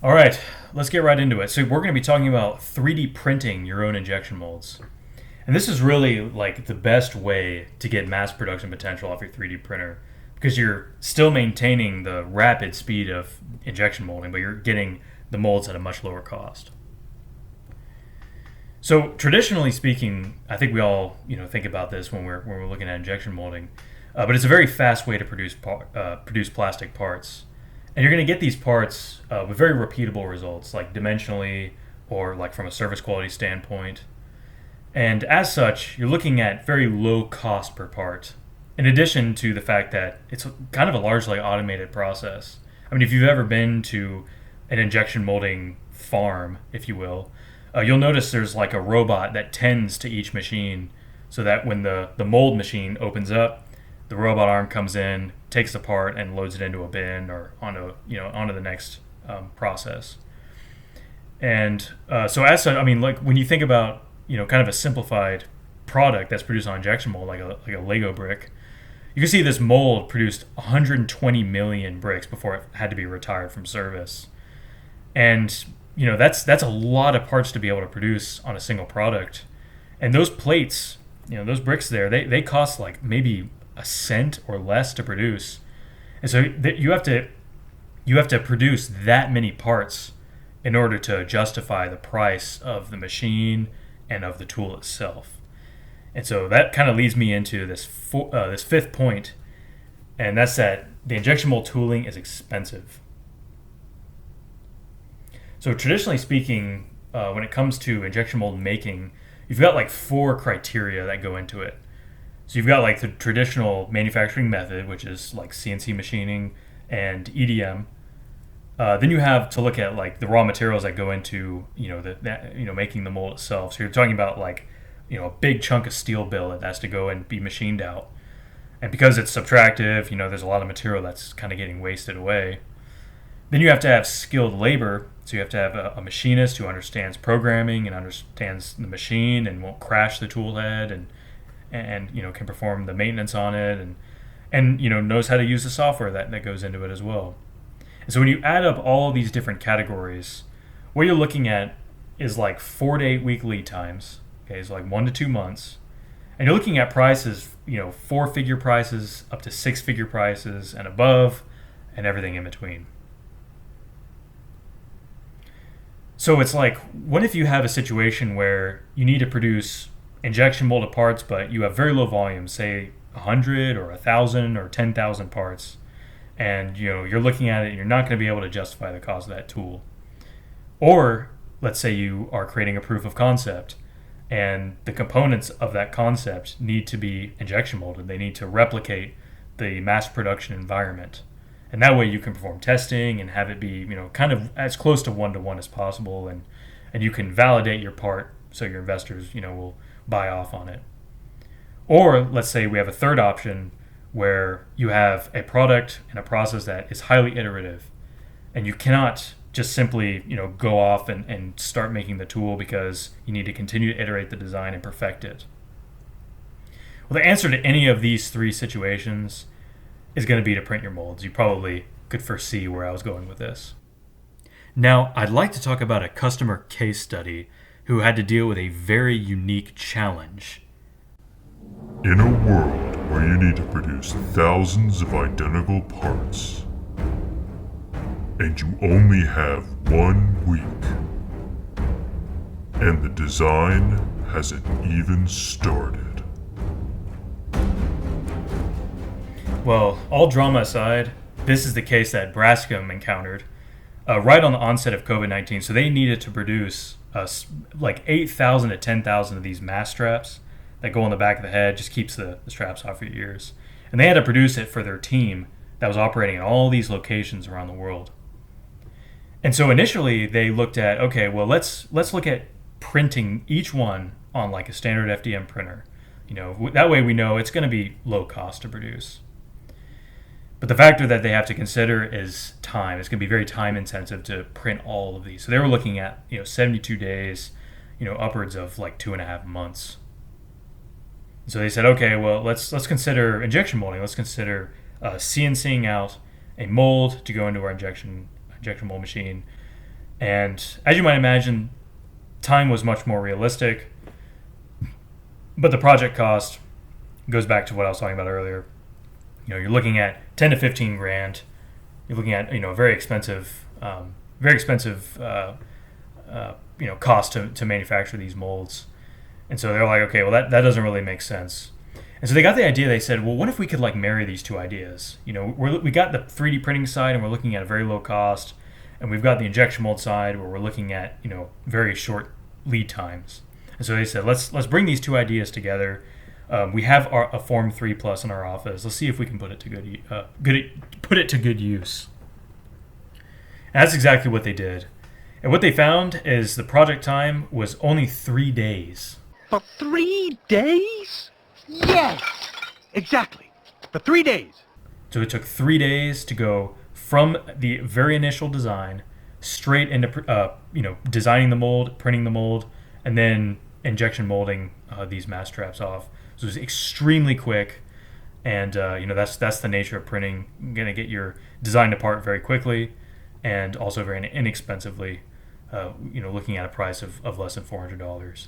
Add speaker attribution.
Speaker 1: All right, let's get right into it. So we're going to be talking about 3D printing your own injection molds. And this is really like the best way to get mass production potential off your 3D printer because you're still maintaining the rapid speed of injection molding, but you're getting the molds at a much lower cost. So traditionally speaking, I think we all think about this when we're looking at injection molding, but it's a very fast way to produce plastic parts, and you're going to get these parts with very repeatable results, like dimensionally or like from a service quality standpoint. And as such, you're looking at very low cost per part. In addition to the fact that it's kind of a largely automated process. I mean, if you've ever been to an injection molding farm, if you will, you'll notice there's like a robot that tends to each machine so that when the mold machine opens up, the robot arm comes in, takes the part, and loads it into a bin or onto the next process. And so as such, I mean, like when you think about kind of a simplified product that's produced on injection mold, like a Lego brick, you can see this mold produced 120 million bricks before it had to be retired from service. And that's a lot of parts to be able to produce on a single product. And those plates, those bricks there, they cost like maybe a cent or less to produce. And so you have to produce that many parts in order to justify the price of the machine and of the tool itself. And so that kind of leads me into this fifth point, and that's that the injection mold tooling is expensive. So traditionally speaking, when it comes to injection mold making, you've got like four criteria that go into it. So you've got like the traditional manufacturing method, which is like CNC machining and EDM. Then you have to look at like the raw materials that go into making the mold itself. So you're talking about like a big chunk of steel billet that has to go and be machined out. And because it's subtractive, there's a lot of material that's kind of getting wasted away. Then you have to have skilled labor. So you have to have a machinist who understands programming and understands the machine and won't crash the tool head and can perform the maintenance on it and knows how to use the software that goes into it as well. And so when you add up all of these different categories, what you're looking at is like 4 to 8 week lead times. Okay, so like 1 to 2 months. And you're looking at prices, 4-figure prices up to 6-figure prices and above and everything in between. So it's like, what if you have a situation where you need to produce injection molded parts, but you have very low volume, say 100 or 1,000 or 10,000 parts, and you're looking at it and you're not going to be able to justify the cost of that tool. Or let's say you are creating a proof of concept and the components of that concept need to be injection molded. They need to replicate the mass production environment. And that way you can perform testing and have it be, kind of as close to one-to-one as possible, and you can validate your part so your investors, will buy off on it. Or let's say we have a third option where you have a product and a process that is highly iterative, and you cannot just simply, go off and start making the tool because you need to continue to iterate the design and perfect it. Well, the answer to any of these three situations is going to be to print your molds. You probably could foresee where I was going with this. Now, I'd like to talk about a customer case study who had to deal with a very unique challenge.
Speaker 2: In a world where you need to produce thousands of identical parts, and you only have 1 week, and the design hasn't even started.
Speaker 1: Well, all drama aside, this is the case that Braskem encountered right on the onset of COVID-19. So they needed to produce like 8,000 to 10,000 of these mask straps that go on the back of the head, just keeps the straps off your ears. And they had to produce it for their team that was operating in all these locations around the world. And so initially they looked at, okay, well, let's look at printing each one on like a standard FDM printer. That way we know it's going to be low cost to produce. But the factor that they have to consider is time. It's going to be very time intensive to print all of these. So they were looking at 72 days, upwards of like 2.5 months. So they said, okay, well, let's consider injection molding. Let's consider CNCing out a mold to go into our injection mold machine, And as you might imagine, time was much more realistic, but the project cost goes back to what I was talking about earlier. You're looking at 10 to 15 grand. You're looking at a very expensive cost to manufacture these molds. And so they're like, okay, well that doesn't really make sense. And so they got the idea. They said, well, what if we could marry these two ideas? We got the 3D printing side, and we're looking at a very low cost, and we've got the injection mold side where we're looking at very short lead times. And so they said, let's bring these two ideas together. We have a Form 3 Plus in our office. Let's see if we can put it to good use. And that's exactly what they did. And what they found is the project time was only 3 days.
Speaker 3: For 3 days? Yes! Exactly. For 3 days.
Speaker 1: So it took 3 days to go from the very initial design straight into designing the mold, printing the mold, and then injection molding these mass straps off. So it was extremely quick, and that's the nature of printing. You're gonna get your design apart very quickly, and also very inexpensively. Looking at a price of less than $400.